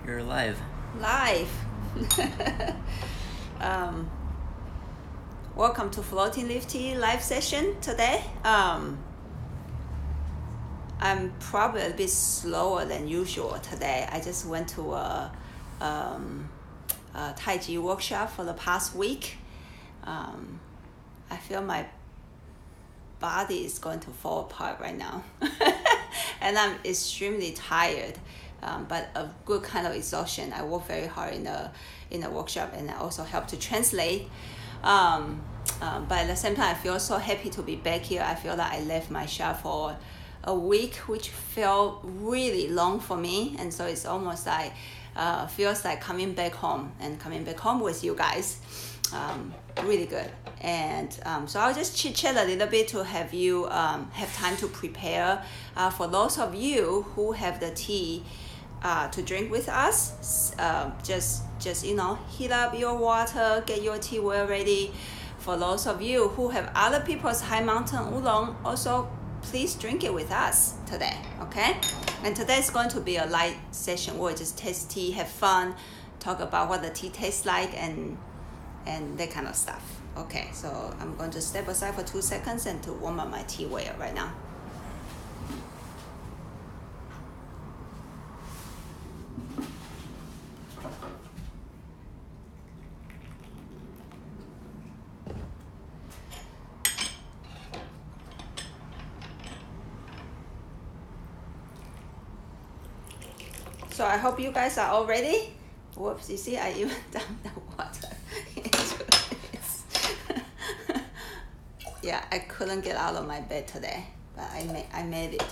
You're live. Live. Welcome to Floating Leaf Tea live session today. I'm probably a bit slower than usual today. I just went to a Tai Chi workshop for the past week. I feel my body is going to fall apart right now. And I'm extremely tired. But a good kind of exhaustion. I work very hard in the workshop, and I also help to translate. But at the same time, I feel so happy to be back here. I feel that I left my shop for a week, which felt really long for me, and so it's almost like feels like coming back home with you guys. Really good. And so I'll just chit chat a little bit to have you have time to prepare. For those of you who have the tea to drink with us, just heat up your water, get your tea well ready. For those of you who have other people's high mountain oolong, also please drink it with us today, okay? And today is going to be a light session. We'll just taste tea, have fun, talk about what the tea tastes like, and that kind of stuff. Okay, so I'm going to step aside for 2 seconds and to warm up my tea well right now. So I hope you guys are all ready. Whoops, you see I even dumped the water into this. Yeah, I couldn't get out of my bed today, but I made it.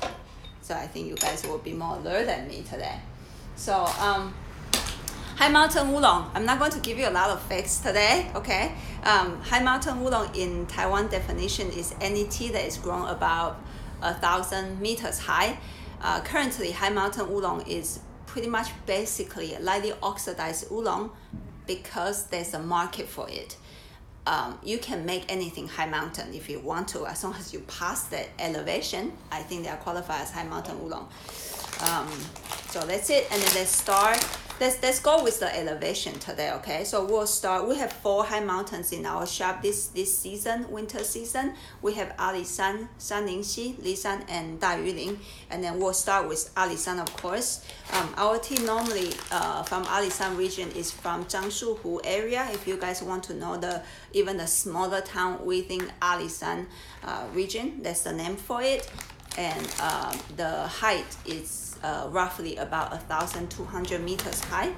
So I think you guys will be more alert than me today. So high mountain oolong. I'm not going to give you a lot of facts today, okay? High mountain oolong in Taiwan definition is any tea that is grown about 1,000 meters high. Currently, high mountain oolong is pretty much basically lightly oxidized oolong because there's a market for it. You can make anything high mountain if you want to, as long as you pass that elevation. I think they are qualified as high mountain oolong. So that's it, and then let's go with the elevation today, okay? So we'll start. We have 4 high mountains in our shop this season, winter season. We have Alishan, Shan Lin Xi, Lishan, and Dayulin. And then we'll start with Alishan, of course. Our tea normally from Alishan region is from Jiangsu area. If you guys want to know even the smaller town within Alishan region, that's the name for it. And the height is roughly about 1,200 meters high.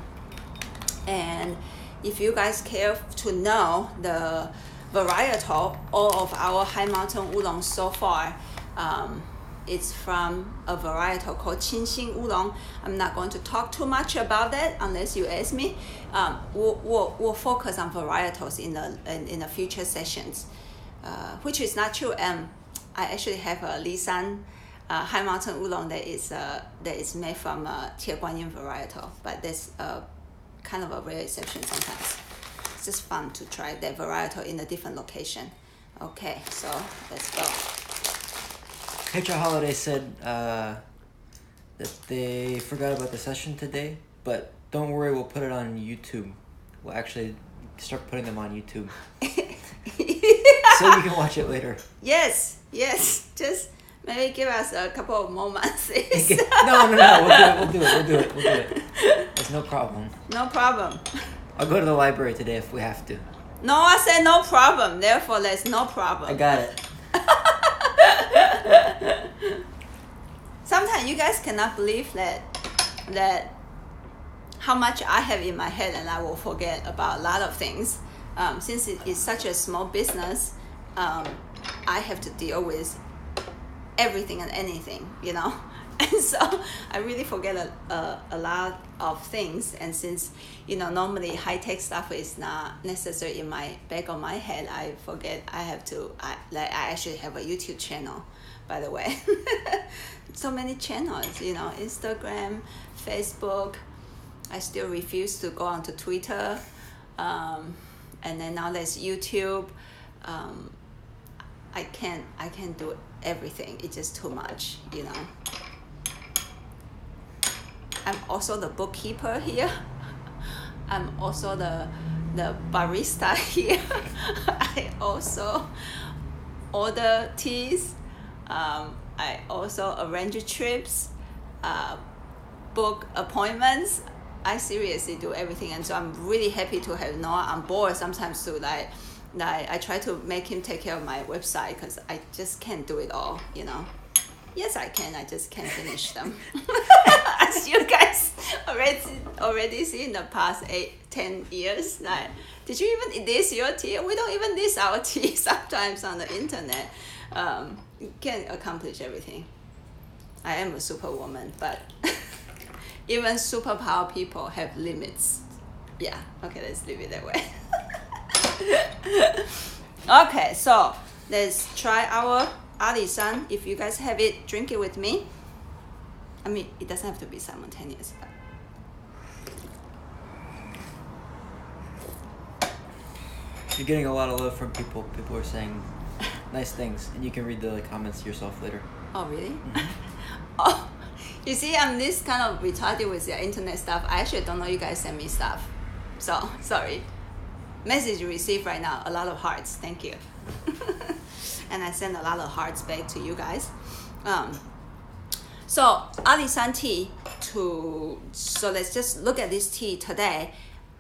And if you guys care to know the varietal, all of our high mountain oolong so far, it's from a varietal called Qingxin oolong. I'm not going to talk too much about that unless you ask me. We'll focus on varietals in the future sessions, which is not true. I actually have a Lishan high mountain oolong that is made from Tie Guanyin varietal, but that's kind of a rare exception sometimes. It's just fun to try that varietal in a different location. Okay, so let's go. Petra Holiday said that they forgot about the session today, but don't worry, we'll put it on YouTube. We'll actually start putting them on YouTube. So you can watch it later. Yes, just maybe give us a couple of more months. No, we'll do it. There's no problem. No problem. I'll go to the library today if we have to. No, I said no problem. Therefore, there's no problem. I got it. Sometimes you guys cannot believe that how much I have in my head, and I will forget about a lot of things. Since it is such a small business, I have to deal with everything and anything, and so I really forget a lot of things. And since normally high-tech stuff is not necessary in my back of my head, I forget I actually have a YouTube channel, by the way. So many channels, Instagram, Facebook. I still refuse to go onto Twitter, and then now there's YouTube. I can't do everything. It's just too much, I'm also the bookkeeper here. I'm also the barista here. I also order teas. I also arrange trips, book appointments. I seriously do everything, and so I'm really happy to have Noah on board. Sometimes to I try to make him take care of my website because I just can't do it all, you know. Yes, I can. I just can't finish them. As you guys already see in the past 8-10 years. Like, did you even list your tea? We don't even list our tea sometimes on the internet. You can't accomplish everything. I am a superwoman, but even superpower people have limits. Yeah, okay, let's leave it that way. Okay, so let's try our Alishan. If you guys have it, drink it with me. I mean, it doesn't have to be simultaneous. But You're getting a lot of love from people. People are saying nice things, and you can read the comments yourself later. oh, really? Mm-hmm. Oh, you see, I'm this kind of retarded with the internet stuff. I actually don't know you guys send me stuff. So, sorry. Message received right now, a lot of hearts. Thank you. And I send a lot of hearts back to you guys. So Alishan tea so let's just look at this tea today.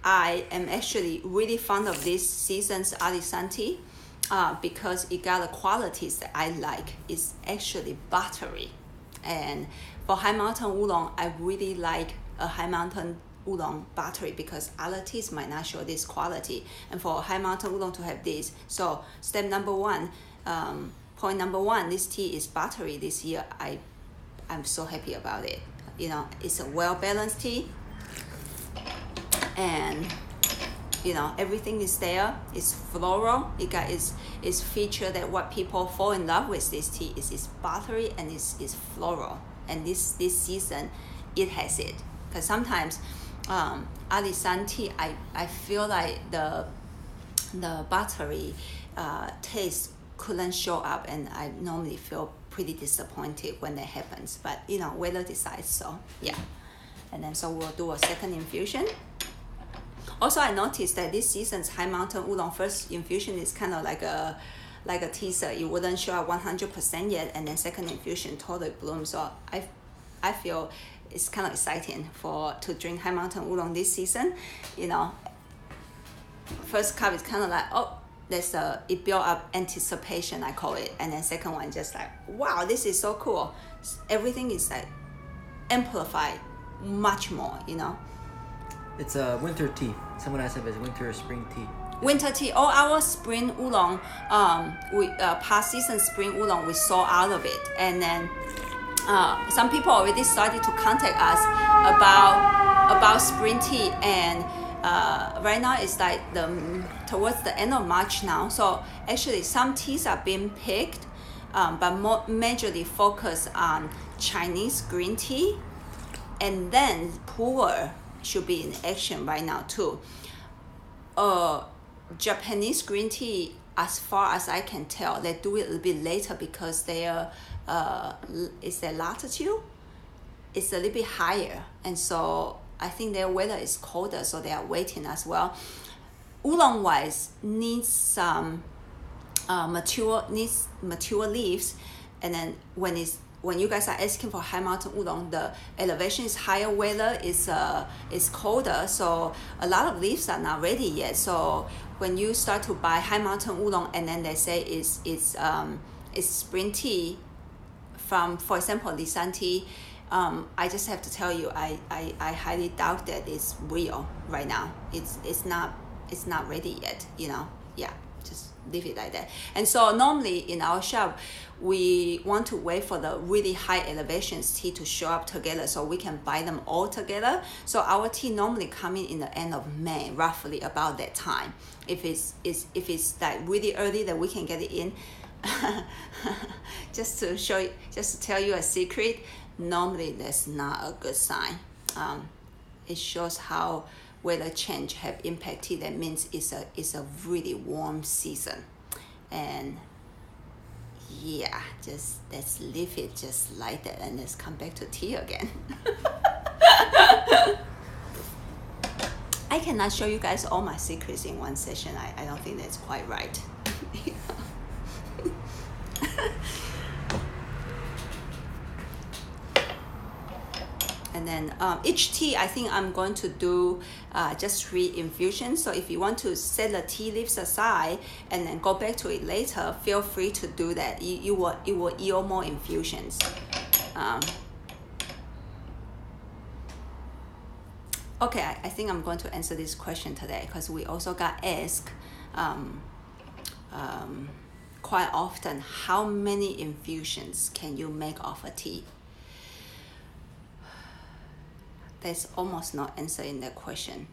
I am actually really fond of this season's Alishan tea because it got the qualities that I like. It's actually buttery. And for High Mountain Oolong, I really like a High Mountain Oolong buttery because other teas might not show this quality. And for High Mountain Oolong to have this, so step number one, point number one, this tea is buttery this year. I'm so happy about it. You know, it's a well-balanced tea. And, you know, everything is there. It's floral. It got its feature that what people fall in love with this tea is it's buttery and it's floral. And this season, it has it. Because sometimes Alishan tea, I feel like the buttery taste couldn't show up, and I normally feel pretty disappointed when that happens. But you know, weather decides. So yeah, and then so we'll do a second infusion. Also, I noticed that this season's High Mountain Oolong first infusion is kind of like a teaser. It wouldn't show up 100% yet, and then second infusion totally blooms. So I feel it's kind of exciting to drink High Mountain Oolong this season. You know, first cup is kind of like, oh, it built up anticipation, I call it, and then second one just like, wow, this is so cool. Everything is like amplified much more, you know. It's a winter tea. Someone asked if it's winter or spring tea. Winter tea. All our spring oolong, we past season spring oolong, we saw out of it, and then some people already started to contact us about spring tea, and right now it's like towards the end of March now. So actually some teas are being picked, but more majorly focused on Chinese green tea, and then pu'er should be in action right now too. Japanese green tea, as far as I can tell, they do it a little bit later because their latitude is a little bit higher, and so I think their weather is colder, so they are waiting as well. Oolong wise needs some mature leaves, and then when you guys are asking for High Mountain Oolong, the elevation is higher, weather is colder, so a lot of leaves are not ready yet. So when you start to buy High Mountain Oolong and then they say it's spring tea from, for example, Lishan tea, I just have to tell you, I highly doubt that it's real right now. It's not ready yet, you know. Yeah, just leave it like that. And so normally in our shop, we want to wait for the really high elevations tea to show up together so we can buy them all together. So our tea normally coming in the end of May, roughly about that time. If it's like really early that we can get it in, just to tell you a secret, normally that's not a good sign. It shows how weather change have impacted. That means it's a really warm season, and yeah, just let's leave it just like that, and let's come back to tea again. I cannot show you guys all my secrets in one session. I don't think that's quite right. And then each tea, I think I'm going to do just 3 infusions. So if you want to set the tea leaves aside and then go back to it later, feel free to do that. You will yield more infusions. Okay, I think I'm going to answer this question today because we also got asked quite often, how many infusions can you make of a tea? There's almost no answer in that question.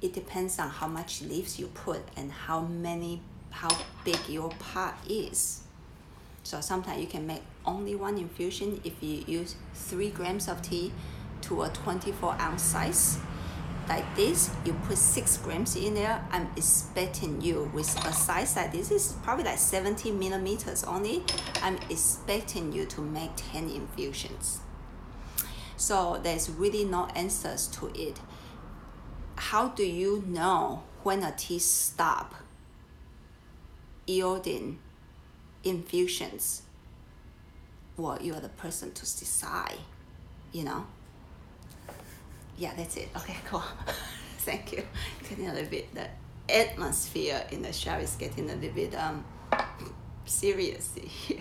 It depends on how much leaves you put and how big your pot is. So sometimes you can make only 1 infusion if you use 3 grams of tea to a 24-ounce size. Like this, you put 6 grams in there. I'm expecting you with a size like this is probably like 70 millimeters only. I'm expecting you to make 10 infusions. So there's really no answers to it. How do you know when a tea stop yielding infusions? Well, you're the person to decide, you know? Yeah, that's it. Okay, cool. Thank you. Getting a little bit, the atmosphere in the shower is getting a little bit serious here.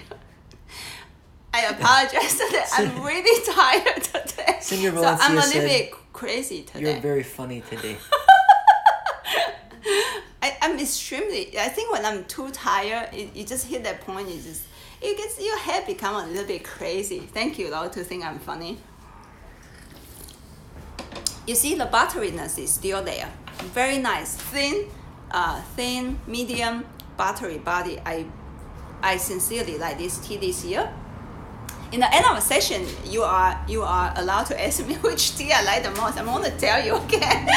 I apologize that I'm really tired today. Senor So I'm a Valencia little said, bit crazy today. "You're very funny today." I'm extremely, I think when I'm too tired, you just hit that point, your head become a little bit crazy. Thank you, though, to think I'm funny. You see the butteriness is still there. Very nice. Thin, medium, buttery body. I sincerely like this tea this year. In the end of the session, you are allowed to ask me which tea I like the most. I'm going to tell you again.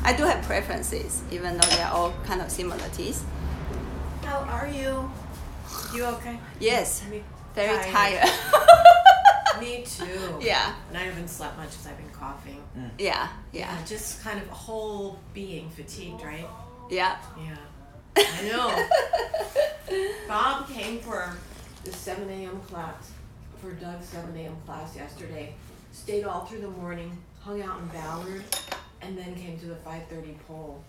I do have preferences, even though they're all kind of similar teas. How are you? You okay? Yes, very Tired. tired. Me too. Yeah. And I haven't slept much because I've been coughing. Yeah. Just kind of a whole being fatigued, right? Yeah. Yeah. I know. Bob came for the 7 a.m. class, for Doug's 7 a.m. class yesterday. Stayed all through the morning, hung out in Ballard, and then came to the 5:30 poll.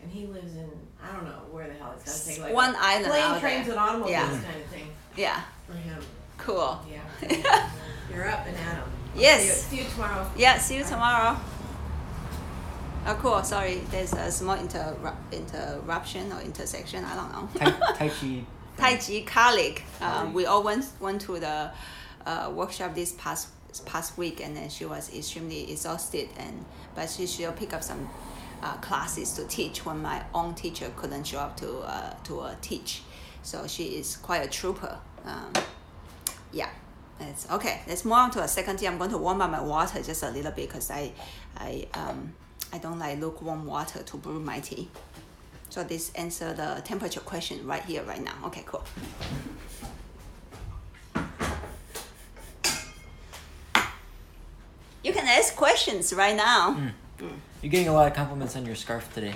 And he lives in, I don't know where the hell it's going to take, like one island plane, out trains, there. and automobiles Yeah. kind of thing Yeah. for him. Cool. Yeah. You're up and at 'em. Yes. See you tomorrow. Yeah, see you tomorrow. Oh, cool. Sorry, there's a small interruption or intersection. I don't know. Tai Chi. Tai Chi colleague. We all went to the workshop this past week, and then she was extremely exhausted, but she still pick up some classes to teach when my own teacher couldn't show up to teach. So she is quite a trooper. Yeah. It's okay. Let's move on to a second tea. I'm going to warm up my water just a little bit because I don't like lukewarm water to brew my tea. So this answer the temperature question right here, right now. Okay, cool. You can ask questions right now. You're getting a lot of compliments on your scarf today.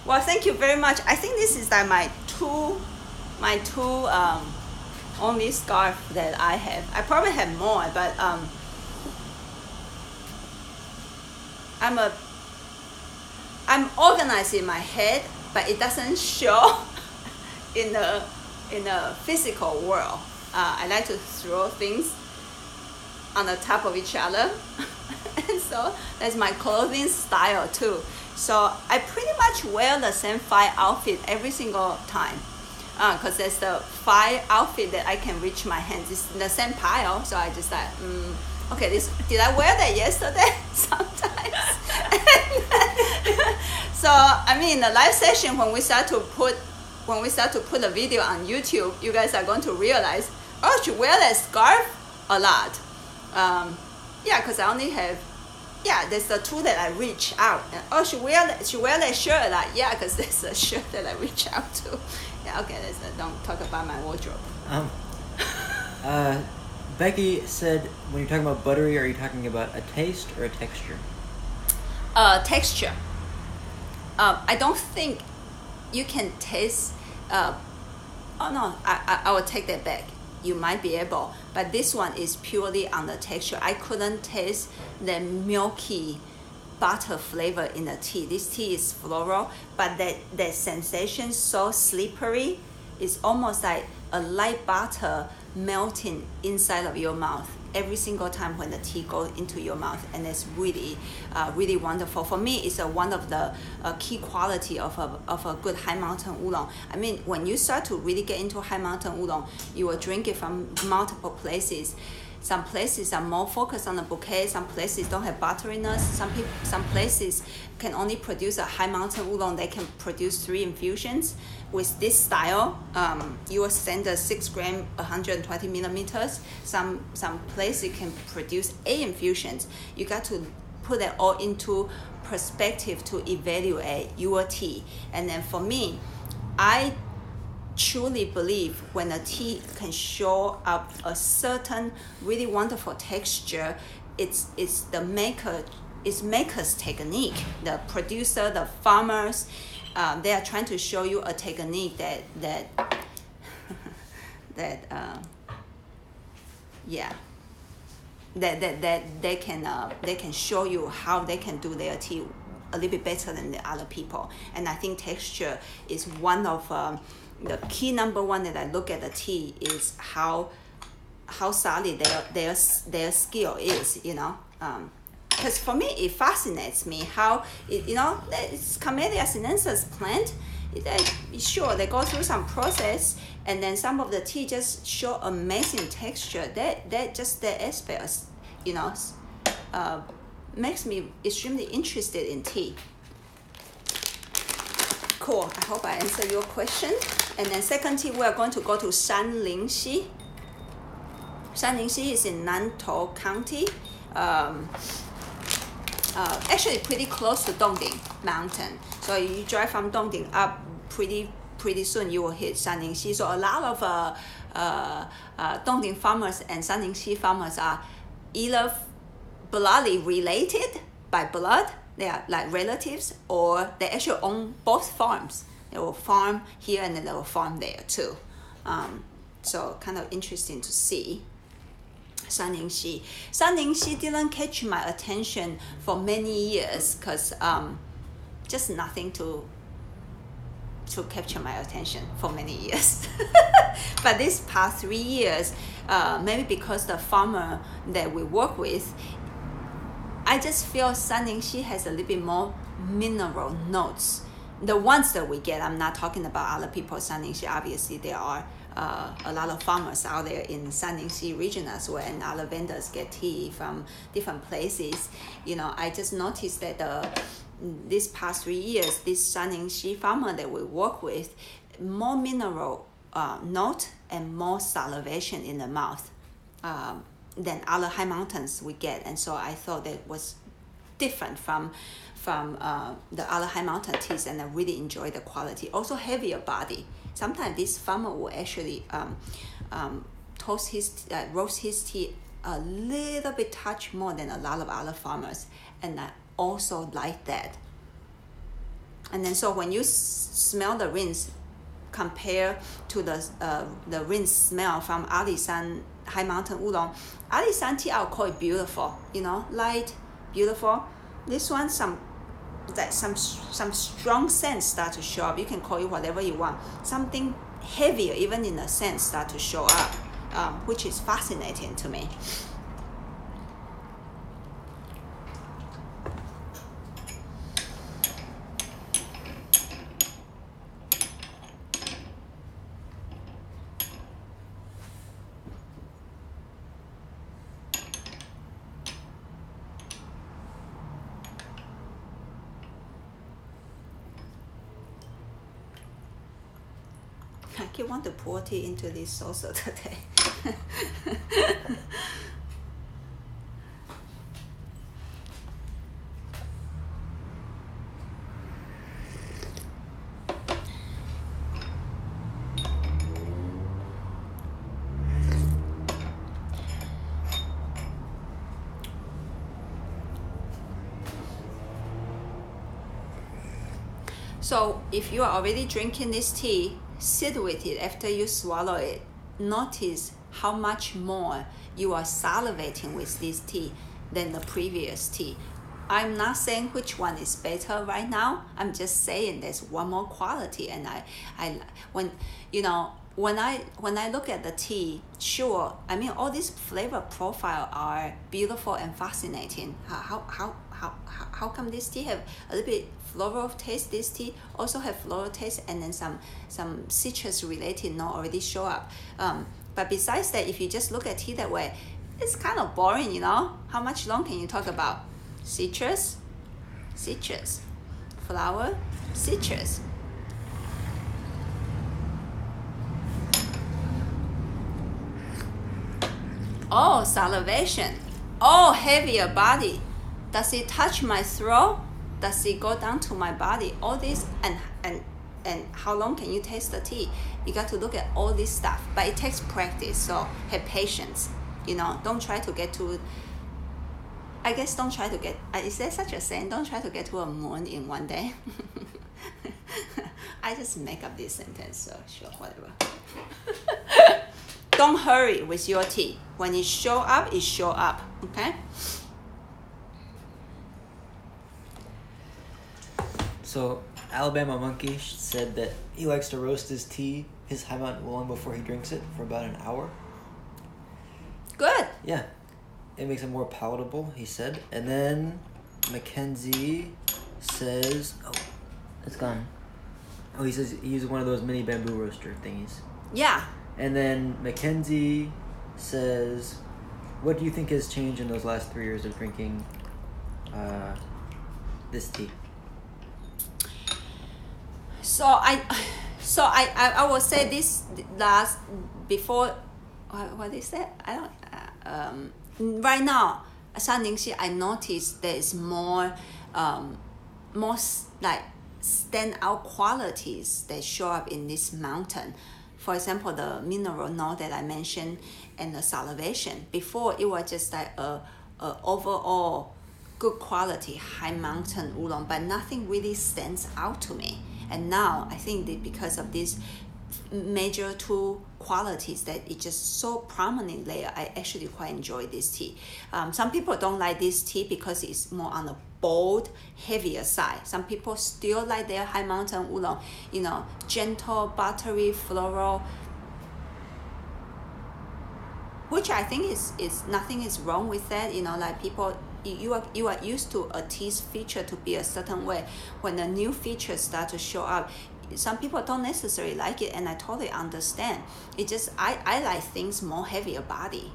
Well, thank you very much. I think this is like my two only scarf that I have. I probably have more, but I'm organized in my head, but it doesn't show in the physical world. I like to throw things on the top of each other, and so that's my clothing style too. So I pretty much wear the same 5 outfit every single time, because there's the 5 outfit that I can reach my hands. It's in the same pile, so I just like, okay, did I wear that yesterday? Sometimes. So I mean, in the live session, when we start to put the video on YouTube, you guys are going to realize, oh, she wear that scarf a lot. Yeah, because I only have yeah, there's the tool that I reach out. And, oh, she wear that shirt. Yeah, because there's a shirt that I reach out to. Yeah, okay, don't talk about my wardrobe. Becky said, when you're talking about buttery, are you talking about a taste or a texture? Texture. I don't think you can taste. Oh no, I will take that back. You might be able, but this one is purely on the texture. I couldn't taste the milky butter flavor in the tea. This tea is floral, but that sensation so slippery. It's almost like a light butter melting inside of your mouth every single time when the tea goes into your mouth, and it's really really wonderful. For me, it's one of the key quality of a good high mountain oolong. I mean, when you start to really get into high mountain oolong, you will drink it from multiple places. Some places are more focused on the bouquet. Some places don't have butteriness. Some places can only produce a high mountain oolong. They can produce 3 infusions. With this style, you will send a 6 gram, 120 millimeters. Some places can produce 8 infusions. You got to put it all into perspective to evaluate your tea. And then for me, I truly believe when a tea can show up a certain really wonderful texture, it's the maker's technique. The producer, the farmers, they are trying to show you a technique that they can show you how they can do their tea a little bit better than the other people. And I think texture is one of the key number one that I look at the tea is how solid their skill is, you know. Because for me, it fascinates me how it's Camellia sinensis plant. Sure, they go through some process, and then some of the tea just show amazing texture. That aspect, makes me extremely interested in tea. Cool. I hope I answered your question. And then second tea, we are going to go to Shan Lin Xi. Shan Lin Xi is in Nantou County. Actually pretty close to Dongding Mountain. So you drive from Dongding up pretty soon, you will hit Shan Lin Xi. So a lot of Dongding farmers and Shan Lin Xi farmers are either bloodly related by blood, they are like relatives, or they actually own both farms. They will farm here and then they will farm there too. So kind of interesting to see. Shan Lin Xi. Shan Lin Xi didn't catch my attention for many years because just nothing to capture my attention for many years. But this past 3 years, maybe because the farmer that we work with, I just feel Shan Lin Xi has a little bit more mineral notes. The ones that we get, I'm not talking about other people's Shan Lin Xi. Obviously, there are a lot of farmers out there in Shan Lin Xi region as well, and other vendors get tea from different places. I just noticed that this past 3 years, this Shan Lin Xi farmer that we work with, more mineral note and more salivation in the mouth than other high mountains we get. And so I thought that was different from the other high mountain teas, and I really enjoy the quality. Also heavier body. Sometimes this farmer will actually roast his tea a little bit touch more than a lot of other farmers, and I also like that. And then so when you smell the rinse, compare to the rinse smell from Alishan high mountain oolong. Alishan tea, I'll call it beautiful, light, beautiful. This one, some strong scents start to show up. You can call it whatever you want. Something heavier, even in the scent, start to show up, which is fascinating to me. I keep want to pour tea into this saucer today. So if you are already drinking this tea, sit with it after you swallow it. Notice how much more you are salivating with this tea than the previous tea. I'm not saying which one is better right now. I'm just saying there's one more quality. And when I look at the tea, sure, I mean all these flavor profile are beautiful and fascinating. How come this tea have a little bit floral taste? This tea also have floral taste, and then some citrus related not already show up. But besides that, if you just look at tea that way, it's kind of boring, you know. How much long can you talk about citrus, flower, citrus? Oh, salivation. Oh, heavier body. Does it touch my throat? Does it go down to my body? All this, and how long can you taste the tea? You got to look at all this stuff, but it takes practice. So have patience. You know, don't try to get to. I guess don't try to get. Is there such a saying? Don't try to get to a moon in one day. I just make up this sentence. So sure, whatever. Don't hurry with your tea. When it show up, it show up. Okay. So Alabama Monkey said that he likes to roast his tea, his High Mountain Oolong, before he drinks it for about an hour. Good. Yeah, it makes it more palatable, he said. And then Mackenzie says, oh, it's gone. Oh, he says he uses one of those mini bamboo roaster thingies. Yeah. And then Mackenzie says, what do you think has changed in those last 3 years of drinking this tea? So I will say this last before. What is that? I don't. Right now, Shan Lin Xi, I noticed there is more like standout qualities that show up in this mountain. For example, the mineral note that I mentioned and the salivation. Before, it was just like a overall good quality high mountain oolong, but nothing really stands out to me. And now I think that because of these major two qualities that it just so prominent there, I actually quite enjoy this tea. Some people don't like this tea because it's more on the bold, heavier side. Some people still like their high mountain oolong, you know, gentle, buttery, floral, which I think is nothing is wrong with that. You know, like people, you are used to a tea's feature to be a certain way. When the new features start to show up, some people don't necessarily like it, and I totally understand. It just I like things more heavier body.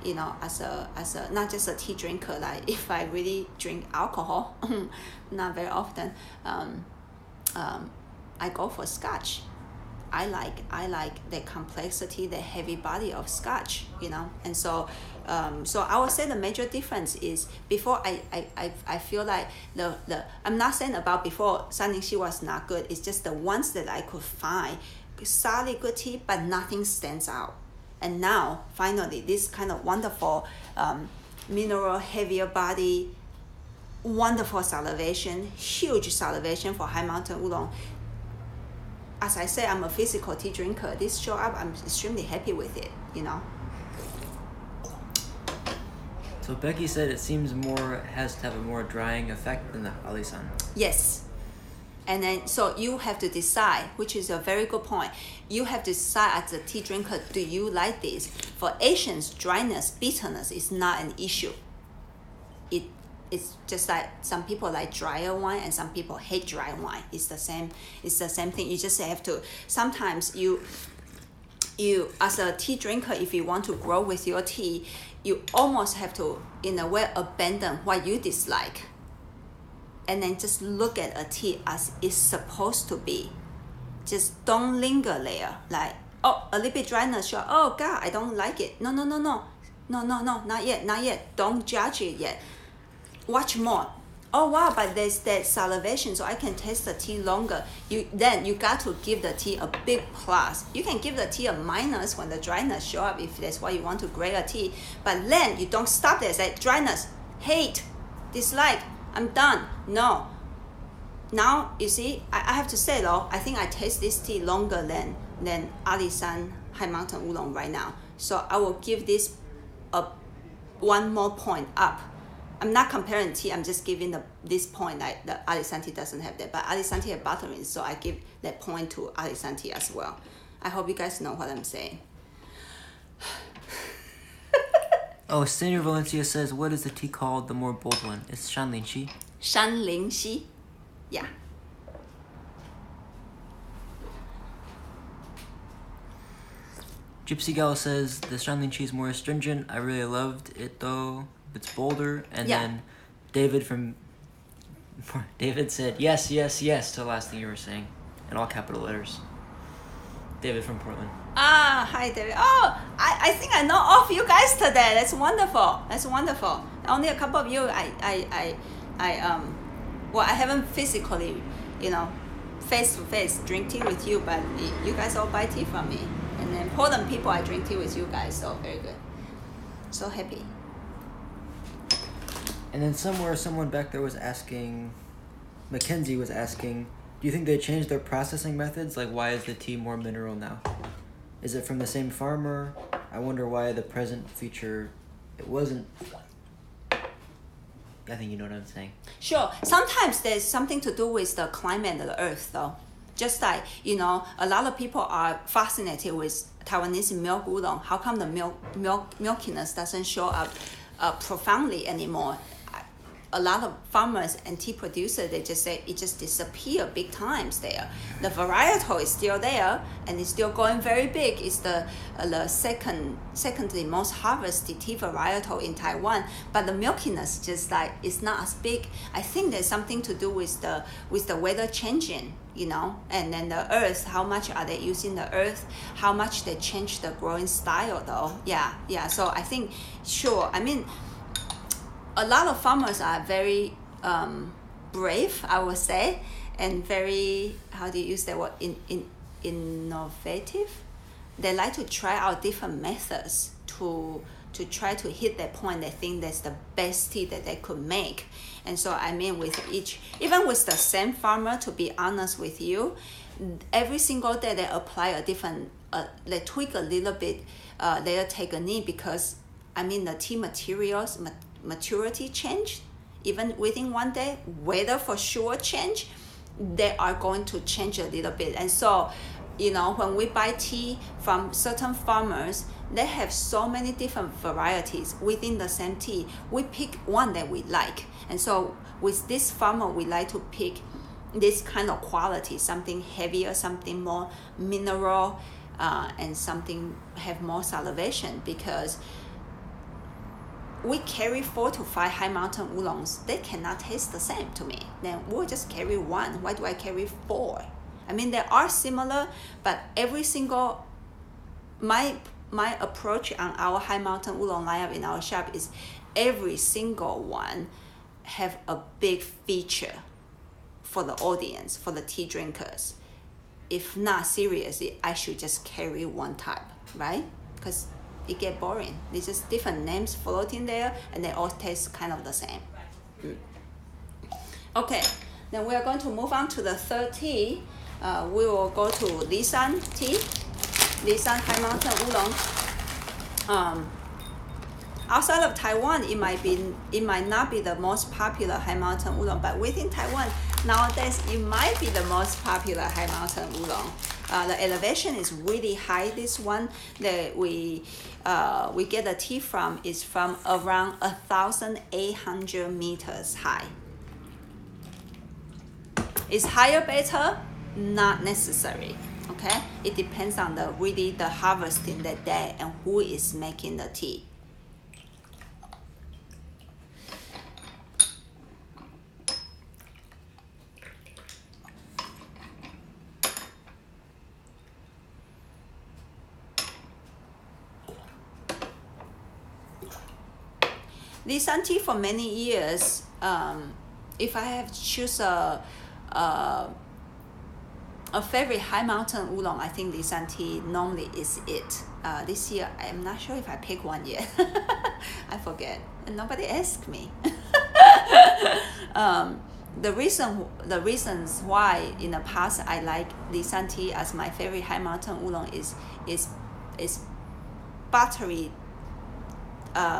You know, as a not just a tea drinker, like if I really drink alcohol, not very often, I go for Scotch. I like the complexity, the heavy body of Scotch, you know, and so I would say the major difference is before I feel like the I'm not saying about before Shan Lin Xi was not good. It's just the ones that I could find solid good tea, but nothing stands out. And now finally this kind of wonderful mineral heavier body, wonderful salivation, huge salivation for high mountain oolong. As I say, I'm a physical tea drinker. This show up, I'm extremely happy with it, you know. So Becky said it seems has to have a more drying effect than the Alishan. Yes. And then, so you have to decide, which is a very good point. You have to decide as a tea drinker, do you like this? For Asians, dryness, bitterness is not an issue. It's just like some people like drier wine and some people hate dry wine. It's the same thing. You just have to, sometimes you as a tea drinker, if you want to grow with your tea, you almost have to, in a way, abandon what you dislike. And then just look at a tea as it's supposed to be. Just don't linger there. Like, oh, a little bit dryness, sure. Oh God, I don't like it. No, not yet. Don't judge it yet. Watch more. Oh wow, but there's that salivation, so I can taste the tea longer. You got to give the tea a big plus. You can give the tea a minus when the dryness show up if that's why you want to grade a tea. But then you don't stop there. Say dryness, hate, dislike, I'm done. No. now you see, I have to say though, I think I taste this tea longer than Alishan High Mountain Oolong right now. So I will give this a one more point up. I'm not comparing tea, I'm just giving this point that the Alishan tea doesn't have that, but Alishan tea has buttering, so I give that point to Alishan tea as well. I hope you guys know what I'm saying. Oh, Senior Valencia says, what is the tea called, the more bold one? It's Shan Lin Xi. Shan Lin Xi. Yeah. Gypsy Gal says, the Shan Lin Xi is more astringent. I really loved it though. It's bolder. And then David said, yes, yes, yes to the last thing you were saying. In all capital letters. David from Portland. Ah, hi David. Oh, I think I know all of you guys today. That's wonderful. That's wonderful. Only a couple of you I haven't physically, face to face drink tea with you, but you guys all buy tea from me. And then Portland people, I drink tea with you guys, so very good. So happy. And then someone back there was asking, Mackenzie was asking, do you think they changed their processing methods? Like, why is the tea more mineral now? Is it from the same farmer? I wonder why the present feature, it wasn't. I think you know what I'm saying. Sure. Sometimes there's something to do with the climate of the earth, though. Just like, a lot of people are fascinated with Taiwanese milk oolong. How come the milkiness doesn't show up profoundly anymore? A lot of farmers and tea producers, they just say it just disappeared big times there. The varietal is still there and it's still going very big. It's the secondly most harvested tea varietal in Taiwan, but the milkiness just like it's not as big. I think there's something to do with the weather changing, and then the earth. How much are they using the earth? How much they change the growing style though? Yeah. So I think sure. I mean, a lot of farmers are very brave, I would say, and very, how do you use that word, innovative. They like to try out different methods to try to hit that point. They think that's the best tea that they could make. And so I mean, even with the same farmer, to be honest with you, every single day they apply a different, they tweak a little bit their technique, because I mean the tea materials maturity change. Even within one day, weather for sure change. They are going to change a little bit. And so, when we buy tea from certain farmers, they have so many different varieties within the same tea. We pick one that we like. And so with this farmer, we like to pick this kind of quality, something heavier, something more mineral, and something have more salivation, because we carry 4 to 5 high mountain oolongs. They cannot taste the same to me. Then we'll just carry one. Why do I carry 4? I mean, they are similar, but every single, my approach on our high mountain oolong lineup in our shop is every single one have a big feature for the audience, for the tea drinkers. If not, seriously, I should just carry one type, right? Because it get boring. There's just different names floating there, and they all taste kind of the same. Okay, then we are going to move on to the third tea. We will go to Lishan tea, Lishan High Mountain Oolong. Outside of Taiwan, it might not be the most popular high mountain oolong, but within Taiwan nowadays, it might be the most popular high mountain oolong. The elevation is really high. This one that we get the tea from is from around 1,800 meters high. Is higher better? Not necessary. Okay, it depends on the harvesting that day and who is making the tea. Lishan tea for many years. If I have to choose a favorite high mountain oolong, I think Lishan tea normally is it. This year, I'm not sure if I pick one yet. I forget, and nobody asked me. the reasons why in the past I like Lishan tea as my favorite high mountain oolong is buttery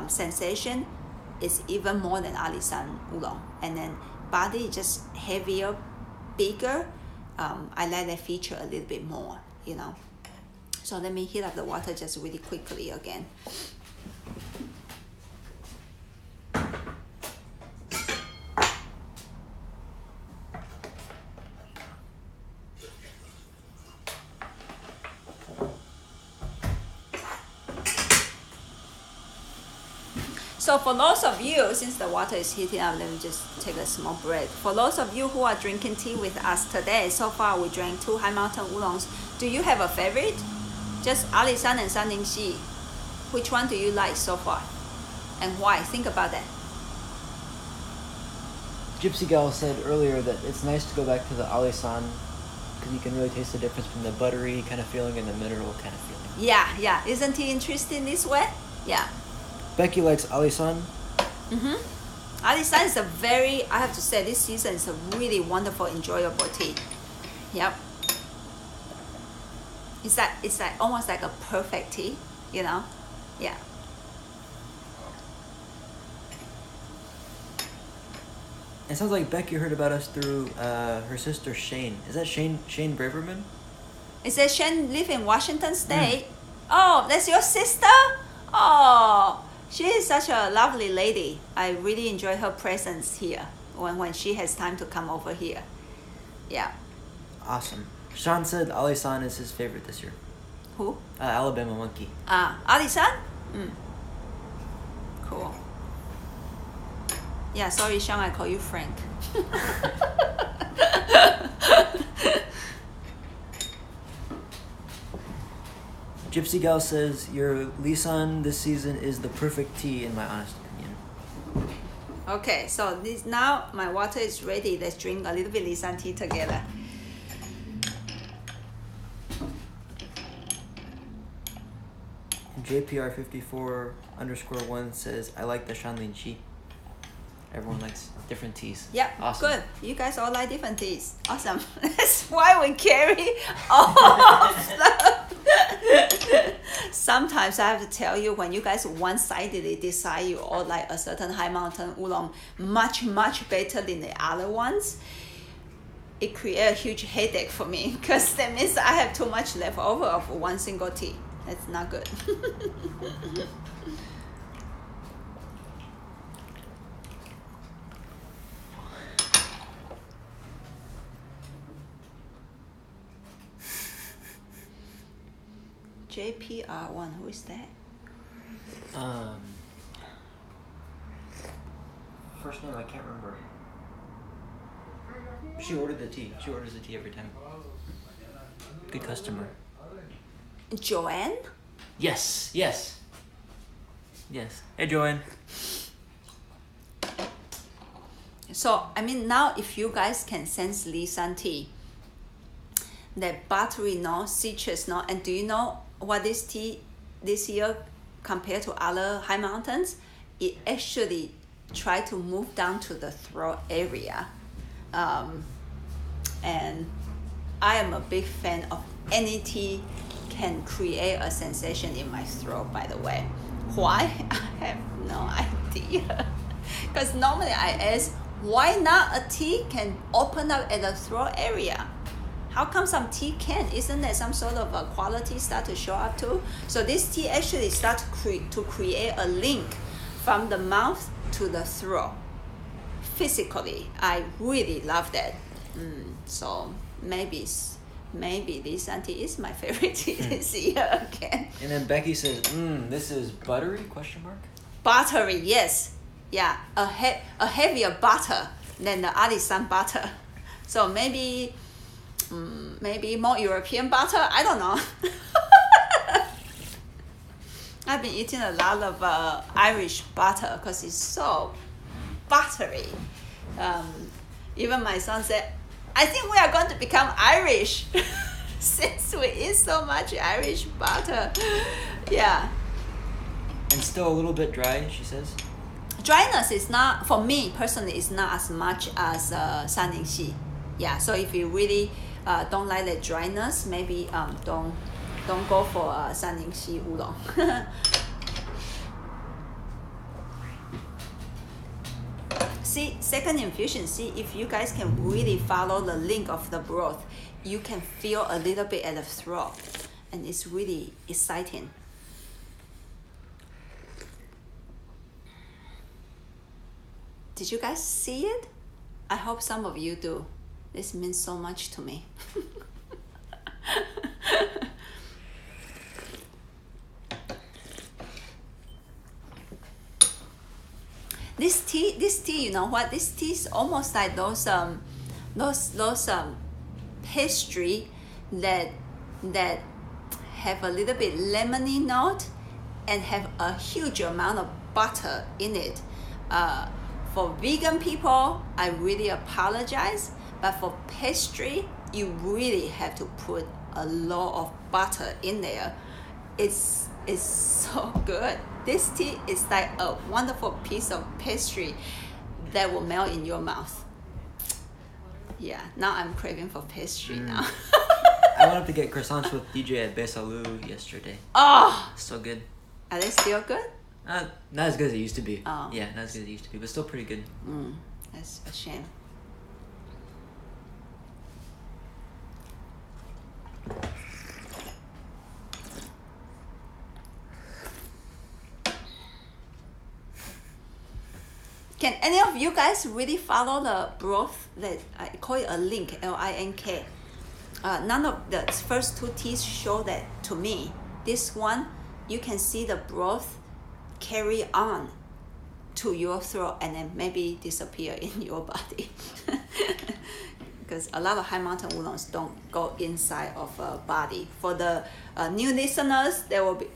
sensation is even more than Alishan oolong, and then body just heavier, bigger. I like that feature a little bit more, you know. So let me heat up the water just really quickly again. So for those of you, since the water is heating up, let me just take a small break. For those of you who are drinking tea with us today, so far we drank 2 high mountain oolongs. Do you have a favorite? Just Alishan and Shan Lin Xi. Which one do you like so far? And why? Think about that. Gypsy Gal said earlier that it's nice to go back to the Alishan because you can really taste the difference from the buttery kind of feeling and the mineral kind of feeling. Yeah. Isn't he interesting this way? Yeah. Becky likes Alishan. Alishan is I have to say, this season is a really wonderful, enjoyable tea. Yep. It's like almost like a perfect tea, you know? Yeah. It sounds like Becky heard about us through her sister Shane. Is that Shane Braverman? It says Shan live in Washington State. Oh, that's your sister? Oh, she is such a lovely lady. I really enjoy her presence here when she has time to come over here. Yeah. Awesome. Sean said Alishan is his favorite this year. Who? Alabama Monkey. Alishan? Cool. Yeah, sorry, Sean, I call you Frank. Gypsy Gal says your Lishan this season is the perfect tea in my honest opinion. Okay, so now my water is ready. Let's drink a little bit Lishan tea together. JPR54_1 says I like the Shan Lin Xi. Everyone likes different teas. Yep, awesome. Good. You guys all like different teas. Awesome. That's why we carry all of them. Sometimes I have to tell you, when you guys one-sidedly decide you all like a certain high mountain oolong much better than the other ones, it creates a huge headache for me because that means I have too much left over of one single tea. That's not good. JPR1, who is that? First name I can't remember. She ordered the tea. She orders the tea every time. Good customer. Joanne? Yes. Hey, Joanne. So, I mean, now if you guys can sense Lishan tea, that buttery note, citrus note, and do you know what this tea this year compared to other high mountains? It actually tried to move down to the throat area. And I am a big fan of any tea can create a sensation in my throat, by the way. Why? I have no idea. Because normally I ask, why not a tea can open up at the throat area? How come some tea can't? Isn't there some sort of a quality start to show up too? So this tea actually starts to create a link from the mouth to the throat. Physically, I really love that. So maybe this tea is my favorite tea this year again. And then Becky says, this is buttery, ? Buttery, yes. Yeah, a heavier butter than the Alishan butter. So maybe more European butter. I don't know. I've been eating a lot of Irish butter because it's so buttery. Even my son said, I think we are going to become Irish since we eat so much Irish butter. Yeah. And still a little bit dry, she says. dryness is not, for me personally, is not as much as Shan Lin Xi. Yeah, so if you really don't like the dryness, maybe don't go for Shan Lin Xi Oolong. See, second infusion, see if you guys can really follow the link of the broth, you can feel a little bit at the throat, and it's really exciting. Did you guys see it? I hope some of you do. This means so much to me. This tea, you know what? This tea is almost like those pastry that have a little bit lemony note and have a huge amount of butter in it. For vegan people, I really apologize, but for pastry, you really have to put a lot of butter in there. It's so good. This tea is like a wonderful piece of pastry that will melt in your mouth. Yeah, now I'm craving for pastry now. I went up to get croissants with DJ at Besalou yesterday. Oh! So good. Are they still good? Not as good as it used to be. Oh. Yeah, not as good as it used to be, but still pretty good. That's a shame. Can any of you guys really follow the broth that I call it a link, L-I-N-K? None of the first two teas show that to me. This one, you can see the broth carry on to your throat and then maybe disappear in your body. Because a lot of high mountain oolongs don't go inside of a body. For the new listeners,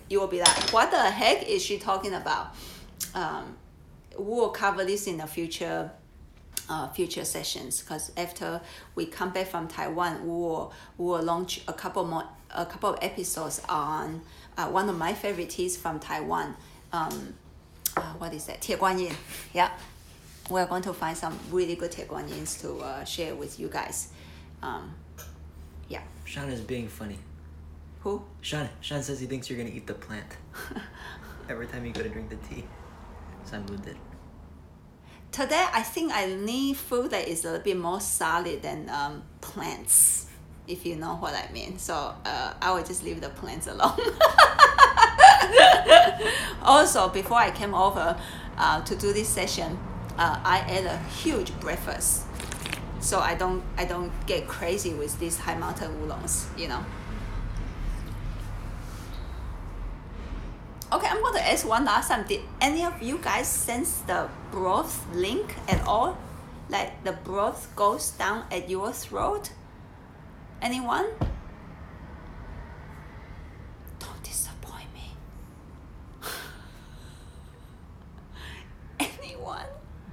you will be like, what the heck is she talking about? We'll cover this in the future sessions, because after we come back from Taiwan, we will launch a couple of episodes on one of my favorite teas from Taiwan. What is that? 铁观音. Yeah, we're going to find some really good 铁观音 to share with you guys. Yeah. Shan is being funny. Who? Shan says he thinks you're gonna eat the plant every time you go to drink the tea. So I moved it. Today, I think I need food that is a little bit more solid than plants, if you know what I mean. So I will just leave the plants alone. Also, before I came over to do this session, I ate a huge breakfast, so I don't get crazy with these high mountain oolongs, you know. Okay, I'm going to ask one last time. Did any of you guys sense the broth link at all? Like the broth goes down at your throat? Anyone? Don't disappoint me. Anyone?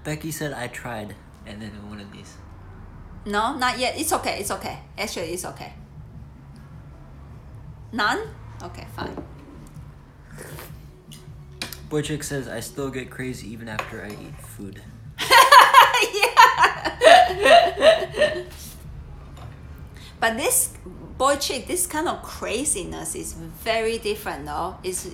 Becky said I tried, and then in one of these. No, not yet. It's okay. It's okay. Actually, it's okay. None? Okay, fine. Boy Chick says I still get crazy even after I eat food. Yeah. But this Boy Chick, this kind of craziness is very different, though. This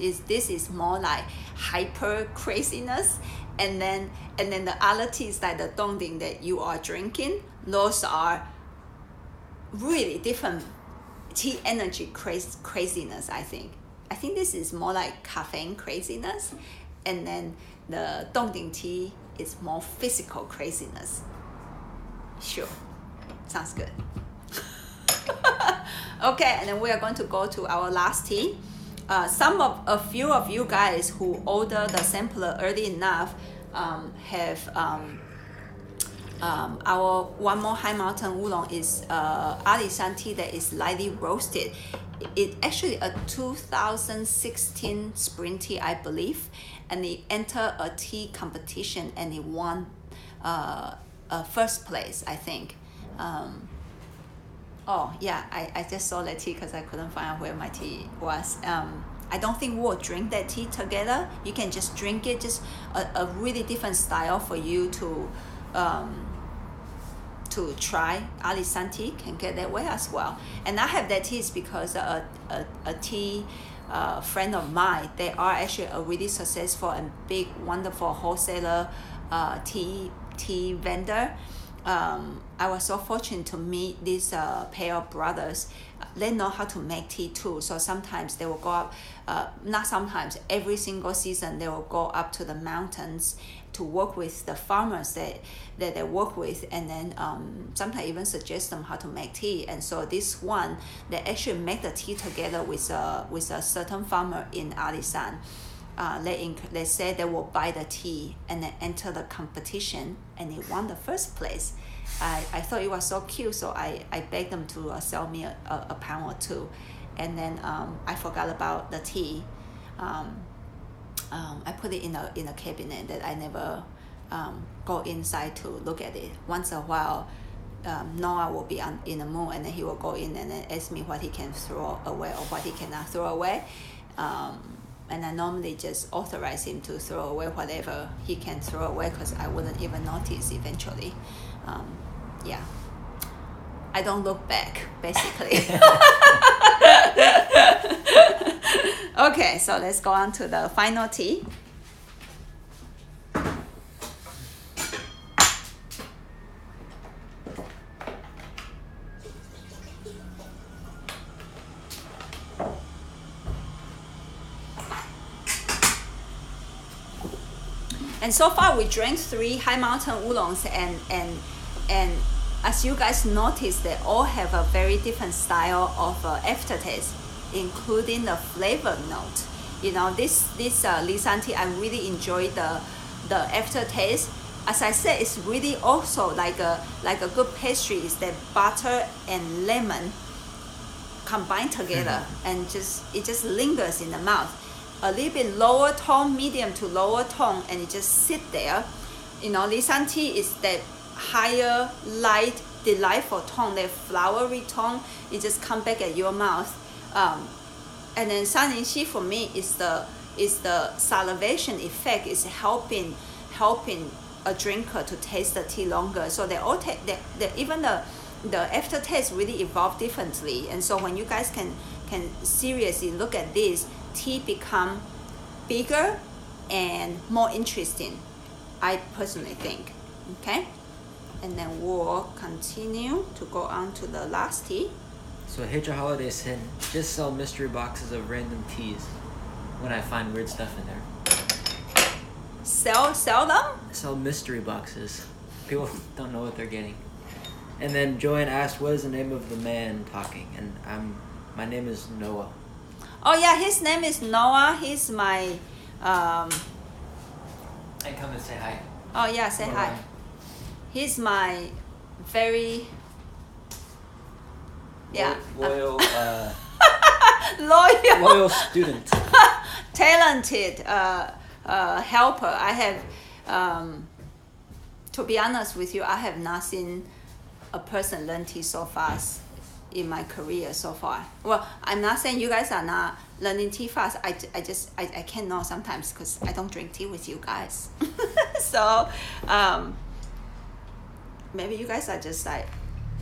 is more like hyper craziness, and then the other teas like the dongding that you are drinking, those are really different tea energy craziness. I think this is more like caffeine craziness, and then the dongding tea is more physical craziness. Sure, sounds good. Okay, and then we are going to go to our last tea. A few of you guys who ordered the sampler early enough have our one more high mountain oolong is Alishan tea that is lightly roasted. It actually a 2016 spring tea, I believe, and it entered a tea competition and it won first place, I think. Oh yeah, I just saw that tea because I couldn't find out where my tea was. I don't think we'll drink that tea together. You can just drink it, just a really different style for you to try. Alishan tea can get that way as well. And I have that tea is because a tea friend of mine, they are actually a really successful and big, wonderful wholesaler tea vendor. I was so fortunate to meet this pair of brothers. They know how to make tea too. So sometimes they will go up, not sometimes, every single season they will go up to the mountains to work with the farmers that they work with, and then sometimes even suggest them how to make tea. And so this one, they actually make the tea together with a certain farmer in Alishan. They say they will buy the tea and then enter the competition, and they won the first place. I thought it was so cute, so I begged them to sell me a pound or two, and then I forgot about the tea. I put it in a cabinet that I never go inside to look at it. Once a while, Noah will be in the mood, and then he will go in and then ask me what he can throw away or what he cannot throw away. And I normally just authorize him to throw away whatever he can throw away, because I wouldn't even notice eventually. Yeah, I don't look back, basically. Okay, so let's go on to the final tea. And so far we drank 3 high mountain oolongs, and as you guys notice, they all have a very different style of aftertaste, including the flavor note. You know, this Lishan tea, I really enjoy the aftertaste. As I said, it's really also like a good pastry. Is that butter and lemon combined together, and it just lingers in the mouth. A little bit lower tone, medium to lower tone, and it just sit there. You know, Lishan tea is that higher, light, delightful tone, that flowery tone. It just come back at your mouth. And then Shan Lin Xi for me is the salivation effect, is helping a drinker to taste the tea longer. So they all even the aftertaste really evolve differently. And so when you guys can seriously look at this, tea become bigger and more interesting, I personally think. Okay, and then we'll continue to go on to the last tea. So Hijra Holiday said, just sell mystery boxes of random teas when I find weird stuff in there. Sell them? Sell mystery boxes. People don't know what they're getting. And then Joanne asked, what is the name of the man talking? And my name is Noah. Oh yeah, his name is Noah. He's my And come and say hi. Oh yeah, say hi. He's my very loyal loyal student. talented helper. I have to be honest with you, I have not seen a person learn tea so fast in my career so far. Well, I'm not saying you guys are not learning tea fast. I can't know sometimes because I don't drink tea with you guys. So maybe you guys are just like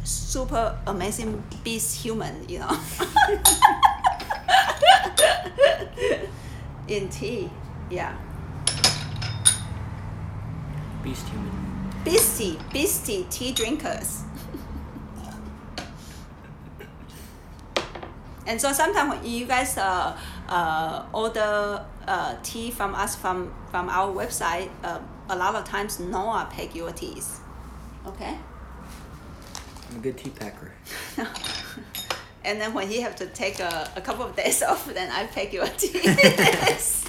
super amazing beast human, you know. In tea, yeah. Beast human. Beastie tea drinkers. And so sometimes when you guys order tea from us from our website, a lot of times Noah pack your teas. Okay? I'm a good tea packer. And then when he have to take a couple of days off, then I pack your teas.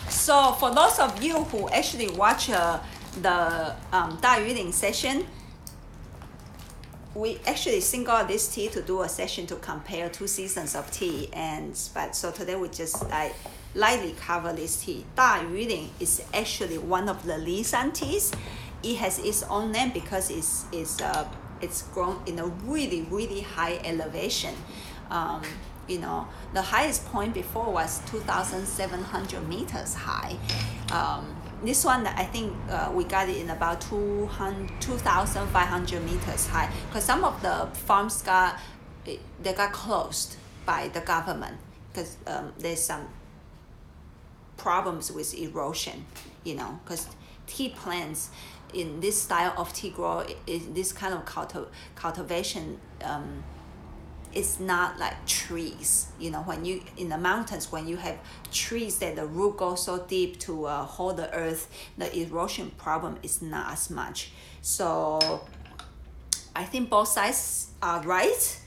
So for those of you who actually watch the Da Yuling session, we actually single out this tea to do a session to compare 2 seasons of tea, but so today we just lightly cover this tea. Da Yuling is actually one of the Lishan teas, it has its own name because it's grown in a really, really high elevation. You know, the highest point before was 2,700 meters high. This one, I think we got it in about 2,500 meters high, because some of the farms got closed by the government because there's some problems with erosion, you know, because tea plants in this style of tea grow, this kind of cultivation, it's not like trees, you know, when you in the mountains, when you have trees that the root goes so deep to hold the earth, the erosion problem is not as much. So I think both sides are right,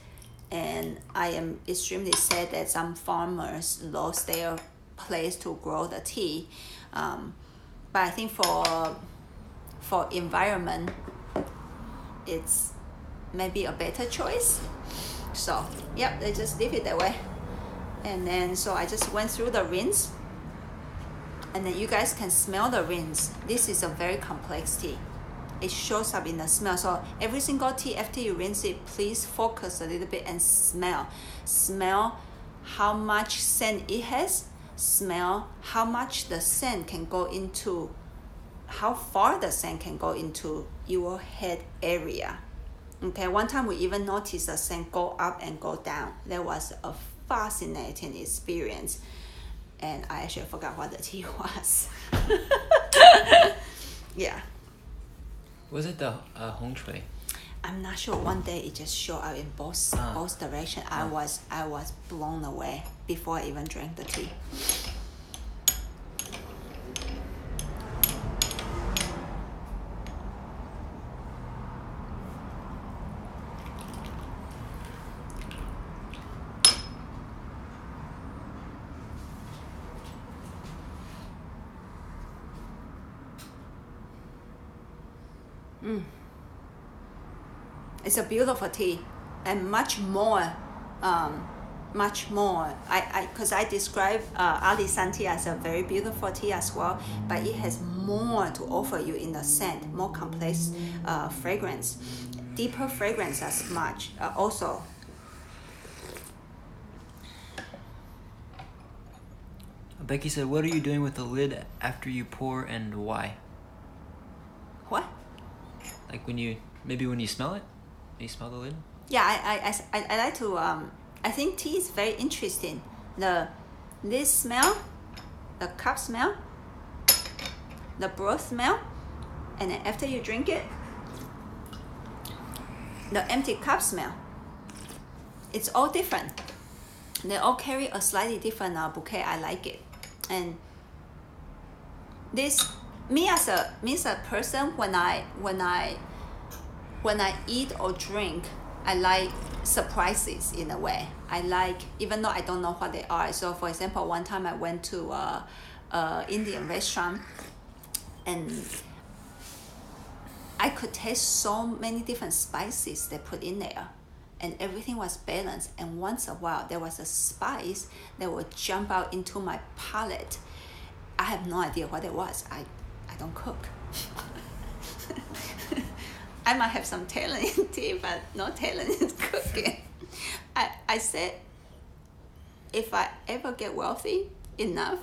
and I am extremely sad that some farmers lost their place to grow the tea. But I think for environment, it's maybe a better choice. So yep, they just leave it that way. And then so I just went through the rinse, and then you guys can smell the rinse. This is a very complex tea. It shows up in the smell. So every single tea, after you rinse it, please focus a little bit and smell. Smell how much scent it has. Smell how much the scent can go into, how far the scent can go into your head area. Okay, one time we even noticed the scent go up and go down. That was a fascinating experience. And I actually forgot what the tea was. Yeah. Was it the Hong Shui? I'm not sure. One day it just showed up in both directions. I was blown away before I even drank the tea. It's a beautiful tea, and much more. Because I describe Alishan tea as a very beautiful tea as well, but it has more to offer you in the scent, more complex fragrance, deeper fragrance as much. Also, Becky said, "What are you doing with the lid after you pour, and why?" what? Like when you smell it, you smell the lid. Yeah, I like to. I think tea is very interesting. This smell, the cup smell, the broth smell, and then after you drink it, the empty cup smell. It's all different. They all carry a slightly different bouquet. I like it, and this me as a person, when I eat or drink, I like surprises in a way. I like, even though I don't know what they are. So for example, one time I went to a Indian restaurant, and I could taste so many different spices they put in there, and everything was balanced. And once a while, there was a spice that would jump out into my palate. I have no idea what it was. I don't cook. I might have some talent in tea, but no talent in cooking. I said, if I ever get wealthy enough,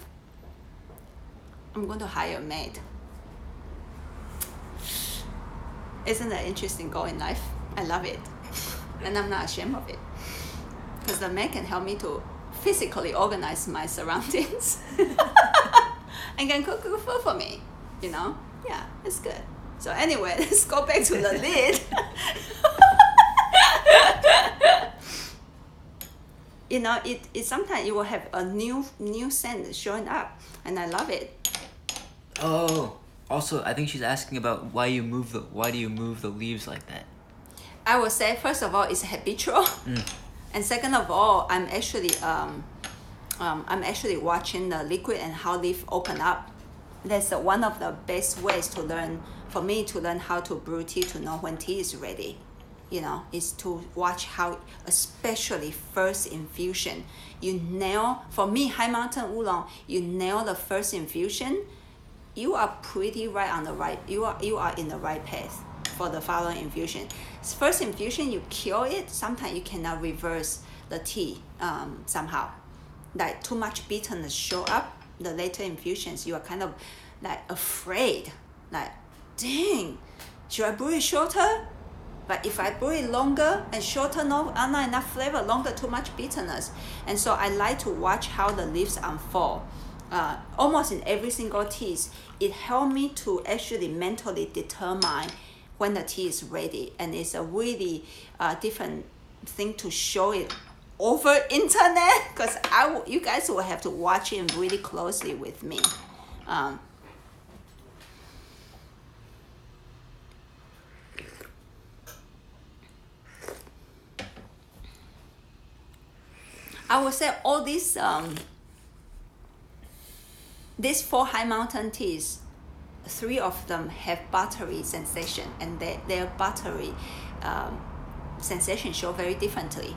I'm going to hire a maid. Isn't that interesting goal in life? I love it. And I'm not ashamed of it. Because the maid can help me to physically organize my surroundings. And can cook good food for me. You know? Yeah, it's good. So anyway, let's go back to the lid. You know, it sometimes it will have a new scent showing up, and I love it. Oh, also, I think she's asking about why do you move the leaves like that? I would say, first of all, it's habitual, and second of all, I'm actually watching the liquid and how leaf open up. That's one of the best ways to learn, for me to learn how to brew tea, to know when tea is ready. You know, is to watch how, especially first infusion, you nail, for me, High Mountain Oolong, you nail the first infusion, you are pretty right on the right. You are in the right path for the following infusion. First infusion, you kill it. Sometimes you cannot reverse the tea somehow. Like too much bitterness show up. The later infusions, you are kind of like afraid. Like, dang, should I brew it shorter? But if I brew it longer and shorter, not enough flavor, longer, too much bitterness. And so I like to watch how the leaves unfold. Almost in every single tea, it helped me to actually mentally determine when the tea is ready. And it's a really different thing to show it over internet, because you guys will have to watch it really closely with me. I would say all these 4 high mountain teas, 3 of them have buttery sensation, and their buttery sensation show very differently.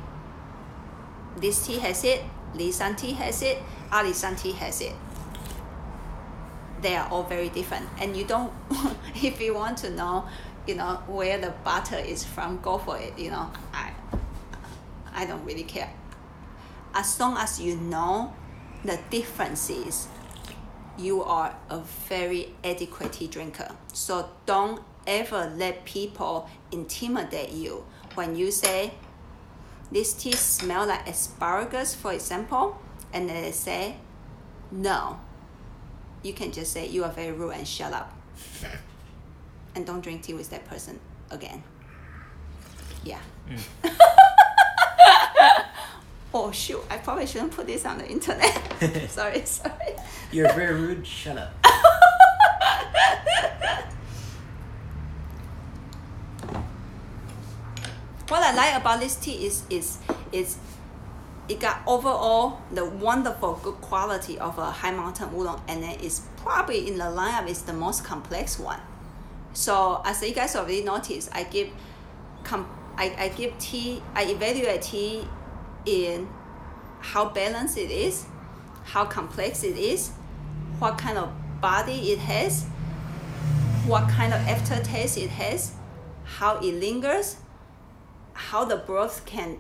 This tea has it, Lishan tea has it, Alishan tea has it. They are all very different, and you don't. If you want to know, where the butter is from, go for it. I don't really care. As long as you know the differences, you are a very adequate tea drinker. So don't ever let people intimidate you when you say, this tea smells like asparagus, for example, and then they say, no. You can just say, you are very rude and shut up. And don't drink tea with that person again. Yeah. Oh shoot, I probably shouldn't put this on the internet. Sorry. You're very rude, shut up. What I like about this tea is it got overall the wonderful good quality of a high mountain oolong, and then it's probably in the lineup is the most complex one. So as you guys already noticed, I evaluate tea in how balanced it is, how complex it is, what kind of body it has, what kind of aftertaste it has, how it lingers, how the broth can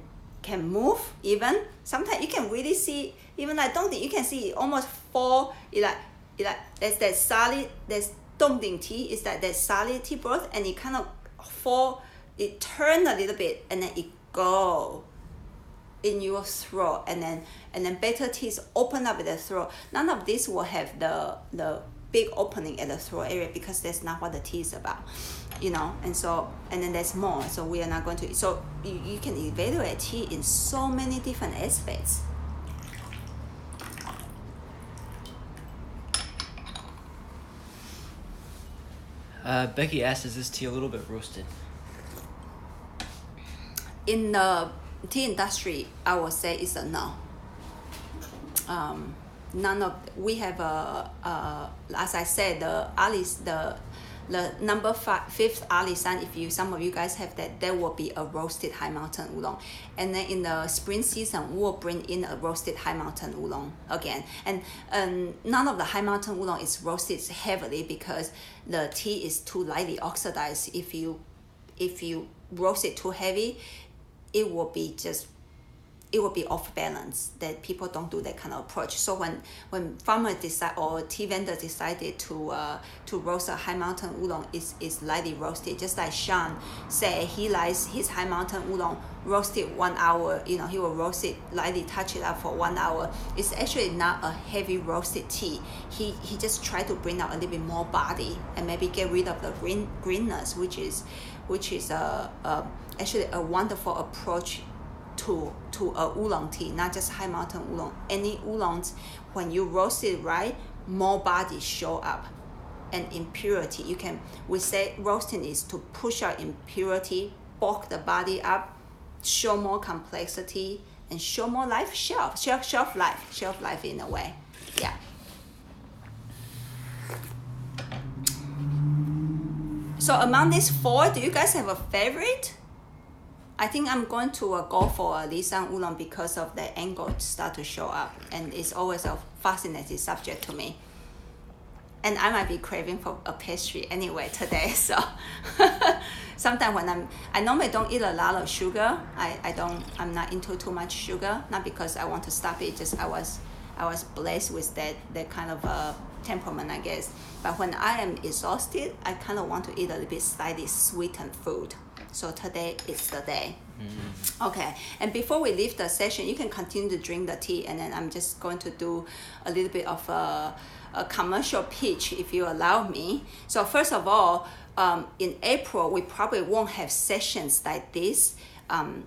move. Even sometimes you can really see, even I don't think you can see it almost fall. It like there's that solid, there's dongding tea, is that solid tea broth, and it kind of fall, it turn a little bit, and then it go in your throat, and then better teas open up at the throat. None of this will have the big opening at the throat area, because that's not what the tea is about, and then there's more. So we are not going to, so you can evaluate tea in so many different aspects. Becky asked, is this tea a little bit roasted? In the tea industry, I would say it's a no. None of, we have as I said, the number 5th Alishan, if some of you guys have that, there will be a roasted high mountain oolong. And then in the spring season, we'll bring in a roasted high mountain oolong again. And none of the high mountain oolong is roasted heavily, because the tea is too lightly oxidized. If you roast it too heavy, it will be off balance. That people don't do that kind of approach. So when farmer decide or tea vendor decided to roast a high mountain oolong, is lightly roasted. Just like Shan said, he likes his high mountain oolong roasted 1 hour. He will roast it lightly, touch it up for 1 hour. It's actually not a heavy roasted tea. He just tried to bring out a little bit more body and maybe get rid of the greenness, which is actually a wonderful approach to a oolong tea, not just high mountain oolong. Any oolongs, when you roast it right, more body show up, and impurity. We say roasting is to push out impurity, bulk the body up, show more complexity, and show more shelf life in a way. Yeah. So among these 4, do you guys have a favorite? I think I'm going to go for a Lishan oolong, because of the angle start to show up, and it's always a fascinating subject to me. and I might be craving for a pastry anyway today. So sometimes when I normally don't eat a lot of sugar. I'm not into too much sugar. Not because I want to stop it. Just I was blessed with that kind of temperament, I guess. But when I am exhausted, I kind of want to eat a little bit slightly sweetened food. So today is the day. Okay, and before we leave the session, you can continue to drink the tea, and then I'm just going to do a little bit of a commercial pitch, if you allow me. So first of all, in April, we probably won't have sessions like this.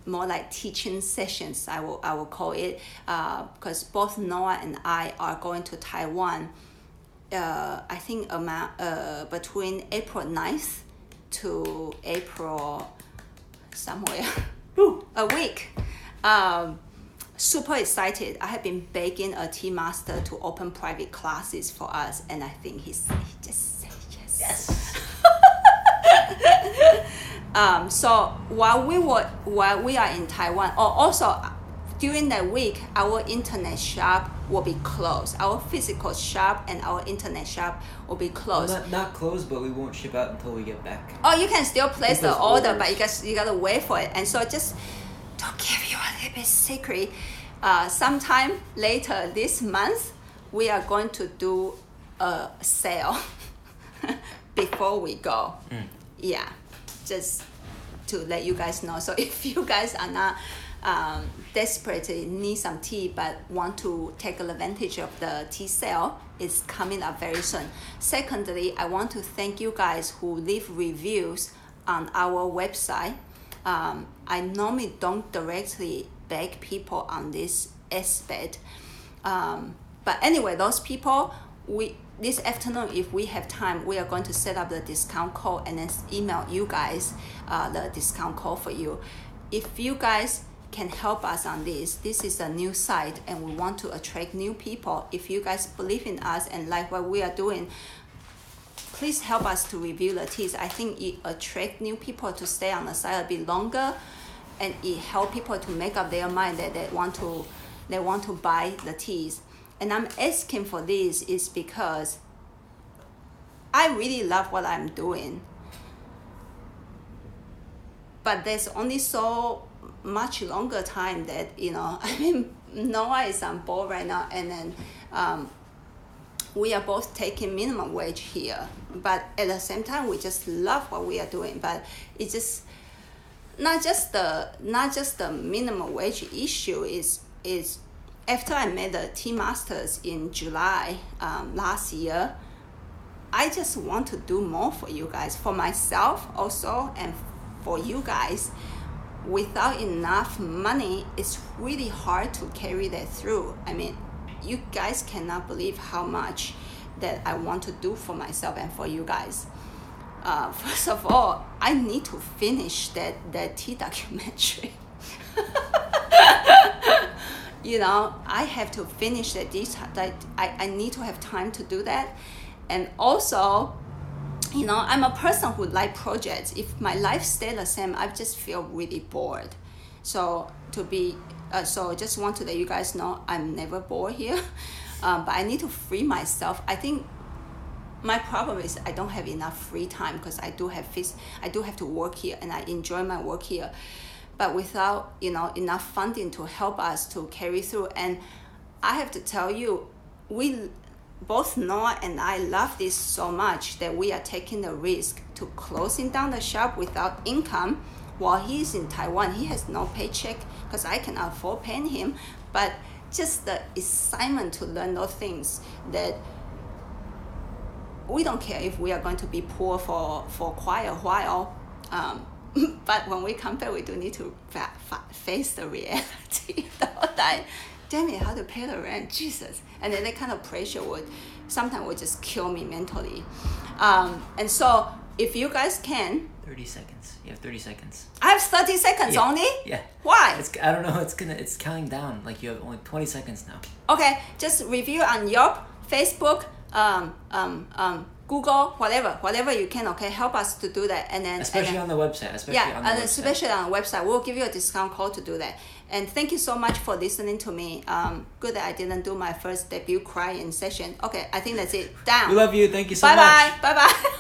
More like teaching sessions, I will call it, because both Noah and I are going to Taiwan. I think between April 9th to April somewhere, a week. Super excited. I have been begging a tea master to open private classes for us, and I think he just said yes. So while we are in Taiwan, also during that week, our internet shop will be closed. Our physical shop and our internet shop will be closed. Well, not closed, but we won't ship out until we get back. Oh, you can still place the order, orders. but you gotta wait for it. And so just to give you a little bit secret, sometime later this month, we are going to do a sale before we go. Yeah, just to let you guys know. So if you guys are not desperately need some tea but want to take advantage of the tea sale, it's coming up very soon. Secondly, I want to thank you guys who leave reviews on our website. I normally don't directly beg people on this aspect, but anyway, those people, this afternoon, if we have time, we are going to set up the discount code and then email you guys the discount code for you. If you guys can help us on this is a new site and we want to attract new people. If you guys believe in us and like what we are doing, please help us to review the teas. I think it attract new people to stay on the site a bit longer, and it help people to make up their mind that they want to buy the teas. And I'm asking for this is because I really love what I'm doing, but there's only so much longer time that, I mean, Noah is on board right now, and then we are both taking minimum wage here, but at the same time we just love what we are doing. But it's just not just the minimum wage issue. Is after I met the tea masters in July last year, I just want to do more for you guys, for myself also, and for you guys. Without enough money, it's really hard to carry that through. I mean, you guys cannot believe how much that I want to do for myself and for you guys. First of all, I need to finish that tea documentary. I have to finish that. I need to have time to do that. And also, I'm a person who like projects. If my life stay the same, I just feel really bored. So just want to let you guys know I'm never bored here. But I need to free myself. I think my problem is I don't have enough free time because I do have to work here and I enjoy my work here. But without enough funding to help us to carry through, and I have to tell you, both Noah and I love this so much that we are taking the risk to closing down the shop without income while he's in Taiwan. He has no paycheck because I can afford paying him, but just the excitement to learn those things that we don't care if we are going to be poor for quite a while. But when we come back, we do need to face the reality the whole time. Damn it, how to pay the rent, Jesus. And then that kind of pressure sometimes would just kill me mentally. And so if you guys can. 30 seconds. You have 30 seconds. I have 30 seconds only? Yeah. Why? I don't know, it's counting down. Like you have only 20 seconds now. Okay, just review on Yelp, Facebook, Google, whatever you can, okay, help us to do that. And then especially on the website, especially on the website, we'll give you a discount code to do that. And thank you so much for listening to me. Good that I didn't do my first debut crying session. Okay, I think that's it. Down. We love you. Thank you so much. Bye bye.